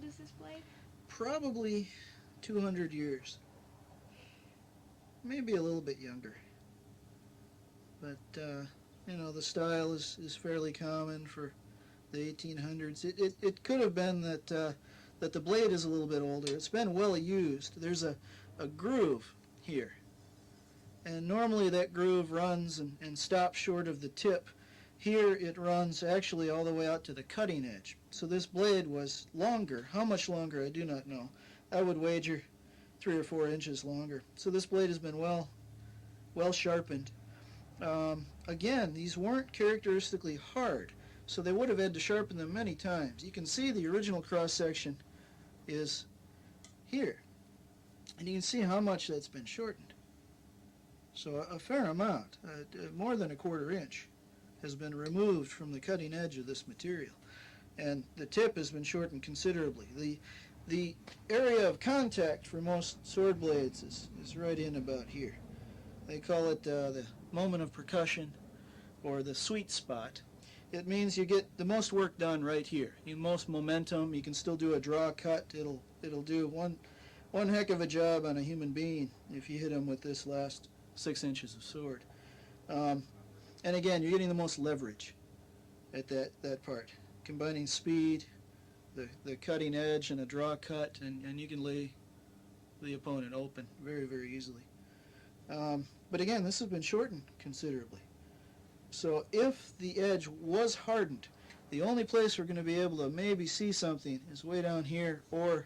old is this blade? Probably 200 years. Maybe a little bit younger. But, you know, the style is fairly common for the 1800s. It could have been that that the blade is a little bit older. It's been well used. There's a groove here. And normally that groove runs and stops short of the tip. Here it runs actually all the way out to the cutting edge. So this blade was longer. How much longer, I do not know. I would wager 3 or 4 inches longer. So this blade has been well sharpened. Again, these weren't characteristically hard, so they would have had to sharpen them many times. You can see the original cross-section is here, and you can see how much that's been shortened. So a fair amount, more than a 1/4 inch, has been removed from the cutting edge of this material, and the tip has been shortened considerably. The area of contact for most sword blades is right in about here. They call it the moment of percussion, or the sweet spot. It means you get the most work done right here. You most momentum. You can still do a draw cut. It'll do one heck of a job on a human being if you hit him with this last 6 inches of sword. And again, you're getting the most leverage at that part, combining speed, the cutting edge, and a draw cut, and you can lay the opponent open very, very easily. But again, this has been shortened considerably. So if the edge was hardened, the only place we're going to be able to maybe see something is way down here, or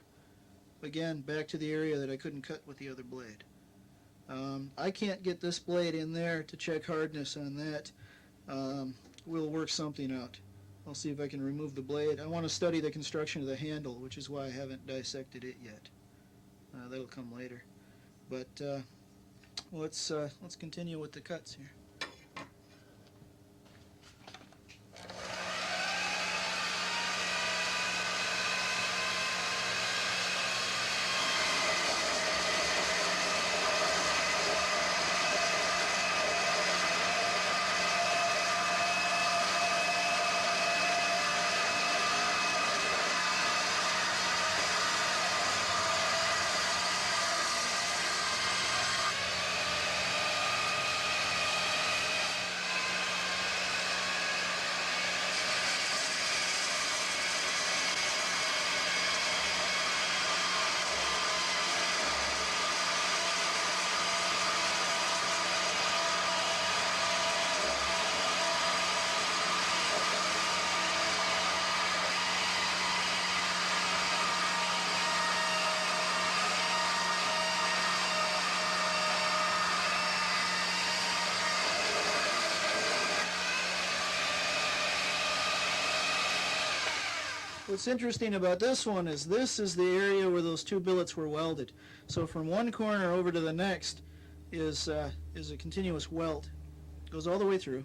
again back to the area that I couldn't cut with the other blade. I can't get this blade in there to check hardness on that. We'll work something out. I'll see if I can remove the blade. I want to study the construction of the handle, which is why I haven't dissected it yet. That'll come later. But let's continue with the cuts here. What's interesting about this one is this is the area where those 2 billets were welded. So from one corner over to the next is a continuous weld. It goes all the way through.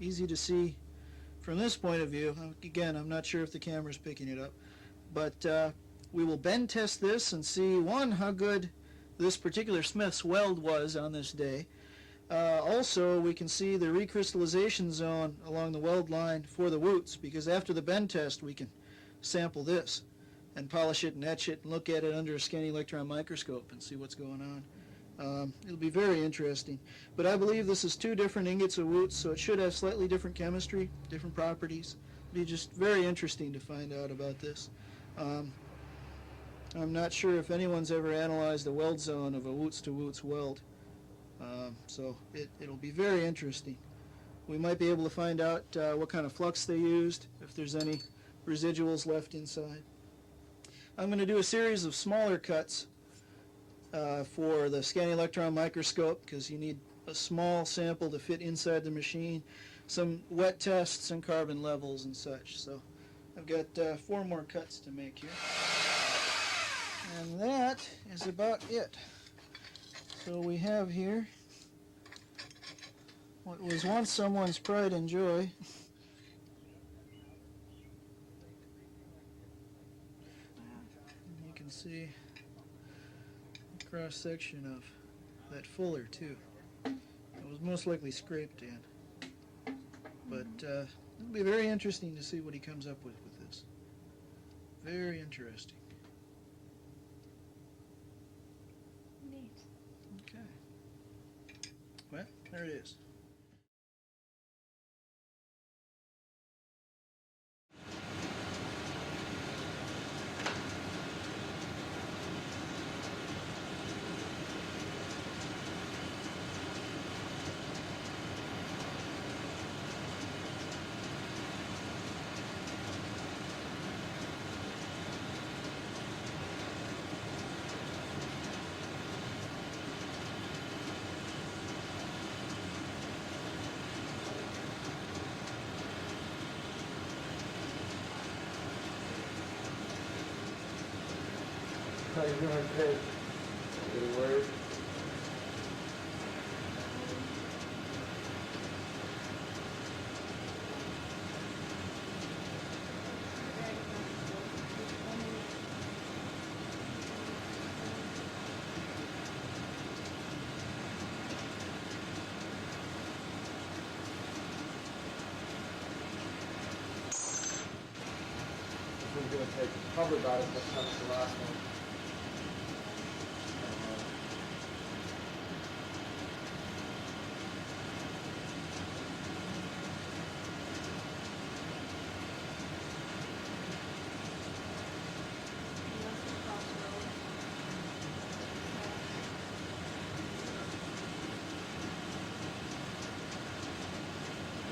Easy to see from this point of view. Again, I'm not sure if the camera's picking it up, but we will bend test this and see, one, how good this particular smith's weld was on this day. Also, we can see the recrystallization zone along the weld line for the Wootz, because after the bend test we can sample this and polish it and etch it and look at it under a scanning electron microscope and see what's going on. It'll be very interesting. But I believe this is 2 different ingots of Wootz, so it should have slightly different chemistry, different properties. It'll be just very interesting to find out about this. I'm not sure if anyone's ever analyzed the weld zone of a Wootz to Wootz weld, so it'll be very interesting. We might be able to find out what kind of flux they used, if there's any residuals left inside. I'm going to do a series of smaller cuts for the scanning electron microscope, because you need a small sample to fit inside the machine, some wet tests and carbon levels and such. So I've got 4 more cuts to make here. And that is about it. So we have here what was once someone's pride and joy. You can see the cross section of that fuller too. It was most likely scraped in. But it'll be very interesting to see what he comes up with this. Very interesting. Neat. Okay. Well, there it is. How you doing, Ted? Good word. This one's going to take probably about as much time as the last one.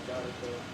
Got it though.